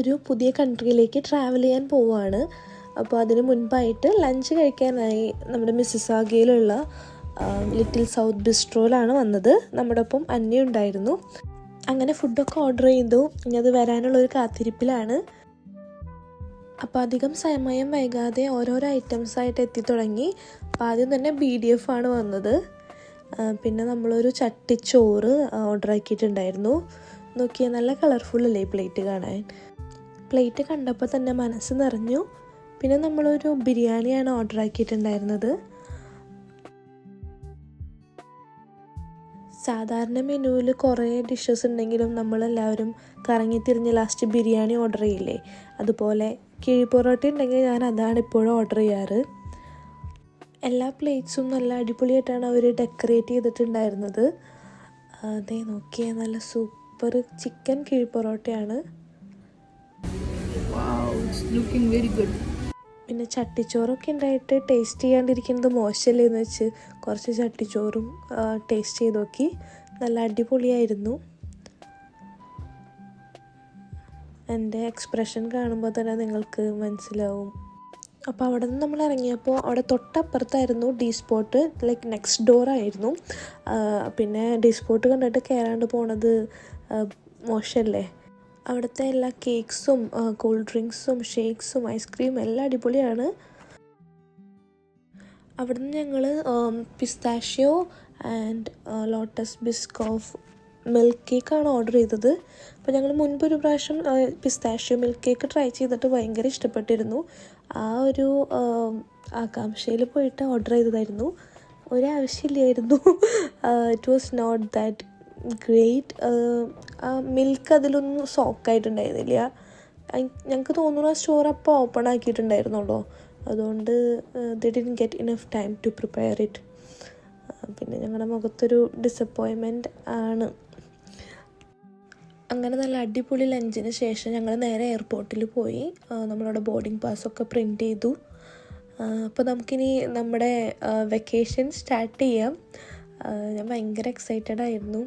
ഒരു പുതിയ കൺട്രിയിലേക്ക് ട്രാവൽ ചെയ്യാൻ പോവുകയാണ്. അപ്പോൾ അതിന് മുൻപായിട്ട് ലഞ്ച് കഴിക്കാനായി നമ്മുടെ മിസിസാഗയിലുള്ള ലിറ്റിൽ സൗത്ത് ബിസ്ട്രോയിലാണ് വന്നത്. നമ്മുടെ ഒപ്പം അന്യ ഉണ്ടായിരുന്നു. അങ്ങനെ ഫുഡൊക്കെ ഓർഡർ ചെയ്തു. ഇനി അത് വരാനുള്ളൊരു കാത്തിരിപ്പിലാണ്. അപ്പോൾ അധികം സമയം വൈകാതെ ഓരോരോ ഐറ്റംസായിട്ട് എത്തിത്തുടങ്ങി. അപ്പോൾ ആദ്യം തന്നെ BDF ആണ് വന്നത്. പിന്നെ നമ്മളൊരു ചട്ടിച്ചോറ് ഓർഡർ ആക്കിയിട്ടുണ്ടായിരുന്നു. നോക്കിയാൽ നല്ല കളർഫുള്ളല്ലേ ഈ പ്ലേറ്റ് കാണാൻ. പ്ലേറ്റ് കണ്ടപ്പോൾ തന്നെ മനസ്സ് നിറഞ്ഞു. പിന്നെ നമ്മളൊരു ബിരിയാണിയാണ് ഓർഡർ ആക്കിയിട്ടുണ്ടായിരുന്നത്. സാധാരണ മെനുവിൽ കുറേ ഡിഷസ് ഉണ്ടെങ്കിലും നമ്മളെല്ലാവരും കറങ്ങിത്തിരിഞ്ഞ് ലാസ്റ്റ് ബിരിയാണി ഓർഡർ ചെയ്യില്ലേ, അതുപോലെ കിഴി പൊറോട്ട ഉണ്ടെങ്കിൽ ഞാൻ അതാണ് ഇപ്പോഴും ഓർഡർ ചെയ്യാറ്. എല്ലാ പ്ലേറ്റ്സും നല്ല അടിപൊളിയായിട്ടാണ് അവർ ഡെക്കറേറ്റ് ചെയ്തിട്ടുണ്ടായിരുന്നത്. അതേ നോക്കിയാൽ നല്ല സൂപ്പർ ചിക്കൻ കിഴി പൊറോട്ടയാണ്. പിന്നെ ചട്ടിച്ചോറൊക്കെ ഉണ്ടായിട്ട് ടേസ്റ്റ് ചെയ്യാണ്ടിരിക്കുന്നത് മോശമല്ലേ എന്ന് വെച്ച് കുറച്ച് ചട്ടിച്ചോറും ടേസ്റ്റ് ചെയ്ത് നോക്കി. നല്ല അടിപൊളിയായിരുന്നു. എൻ്റെ എക്സ്പ്രഷൻ കാണുമ്പോൾ തന്നെ നിങ്ങൾക്ക് മനസ്സിലാവും. അപ്പോൾ അവിടെ നിന്ന് നമ്മൾ ഇറങ്ങിയപ്പോൾ അവിടെ തൊട്ടപ്പുറത്തായിരുന്നു the spot, like next door ആയിരുന്നു. പിന്നെ ഡി സ്പോട്ട് കണ്ടിട്ട് കയറാണ്ട് പോണത് മോശമല്ലേ. അവിടുത്തെ എല്ലാ കേക്ക്സും കൂൾ ഡ്രിങ്ക്സും ഷേക്സും ഐസ്ക്രീമും എല്ലാം അടിപൊളിയാണ്. അവിടുന്ന് ഞങ്ങൾ pistachio and lotus Biscoff milk കേക്കാണ് ഓർഡർ ചെയ്തത്. അപ്പോൾ ഞങ്ങൾ മുൻപൊരു പ്രാവശ്യം പിസ്താഷ്യോ മിൽക്ക് കേക്ക് ട്രൈ ചെയ്തിട്ട് ഭയങ്കര ഇഷ്ടപ്പെട്ടിരുന്നു. ആ ഒരു ആകാംക്ഷയിൽ പോയിട്ട് ഓർഡർ ചെയ്തതായിരുന്നു. ഒരാവശ്യമില്ലായിരുന്നു. It was not that great. Milk അതിലൊന്നും സോക്കായിട്ടുണ്ടായിരുന്നില്ല. ഞങ്ങൾക്ക് തോന്നുന്നു ആ സ്റ്റോർ അപ്പോൾ ഓപ്പൺ ആക്കിയിട്ടുണ്ടായിരുന്നുള്ളൂ. അതുകൊണ്ട് they didn't get enough time to prepare it. പിന്നെ ഞങ്ങളുടെ മുഖത്തൊരു ഡിസപ്പോയിൻമെൻറ്റ് ആണ്. അങ്ങനെ നല്ല അടിപൊളി ലഞ്ചിന് ശേഷം ഞങ്ങൾ നേരെ എയർപോർട്ടിൽ പോയി. നമ്മളവിടെ ബോർഡിംഗ് പാസ്സൊക്കെ പ്രിൻ്റ് ചെയ്തു. അപ്പോൾ നമുക്കിനി നമ്മുടെ വെക്കേഷൻ സ്റ്റാർട്ട് ചെയ്യാം. ഞാൻ ഭയങ്കര എക്സൈറ്റഡ് ആയിരുന്നു.